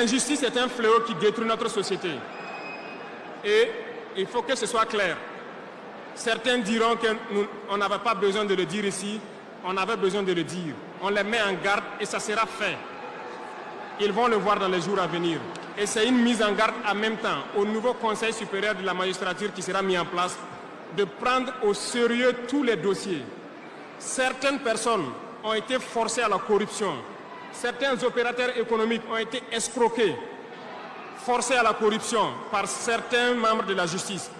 L'injustice est un fléau qui détruit notre société. Et il faut que ce soit clair. Certains diront qu'on n'avait pas besoin de le dire ici, on avait besoin de le dire. On les met en garde et ça sera fait. Ils vont le voir dans les jours à venir. Et c'est une mise en garde en même temps au nouveau Conseil supérieur de la magistrature qui sera mis en place de prendre au sérieux tous les dossiers. Certaines personnes ont été forcées à la corruption. Certains opérateurs économiques ont été escroqués, forcés à la corruption par certains membres de la justice.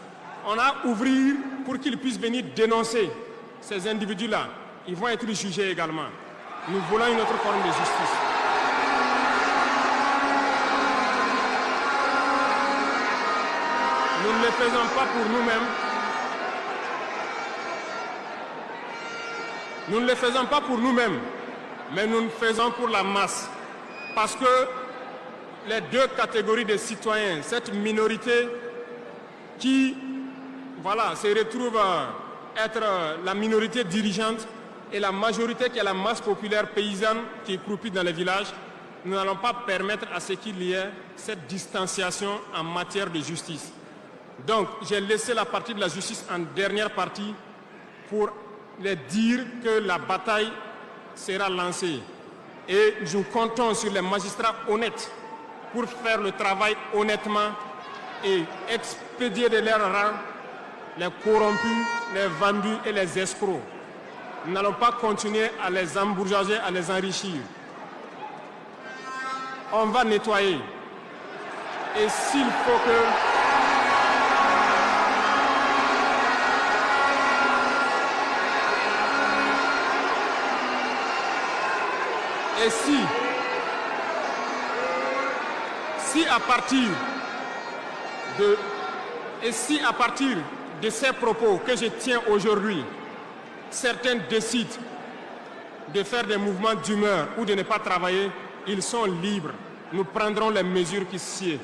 On a ouvert pour qu'ils puissent venir dénoncer ces individus-là. Ils vont être jugés également. Nous voulons une autre forme de justice. Nous ne le faisons pas pour nous-mêmes. Nous ne le faisons pas pour nous-mêmes, mais nous le faisons pour la masse. Parce que les deux catégories de citoyens, cette minorité qui se retrouve être la minorité dirigeante et la majorité qui est la masse populaire paysanne qui est croupie dans les villages, nous n'allons pas permettre à ce qu'il y ait cette distanciation en matière de justice. Donc, j'ai laissé la partie de la justice en dernière partie pour les dire que la bataille sera lancée. Et nous comptons sur les magistrats honnêtes pour faire le travail honnêtement et expédier de leur rang les corrompus, les vendus et les escrocs. Nous n'allons pas continuer à les embourgeoiser, à les enrichir. On va nettoyer. Et s'il faut que... Et si à partir de ces propos que je tiens aujourd'hui, certains décident de faire des mouvements d'humeur ou de ne pas travailler, ils sont libres. Nous prendrons les mesures qui sied.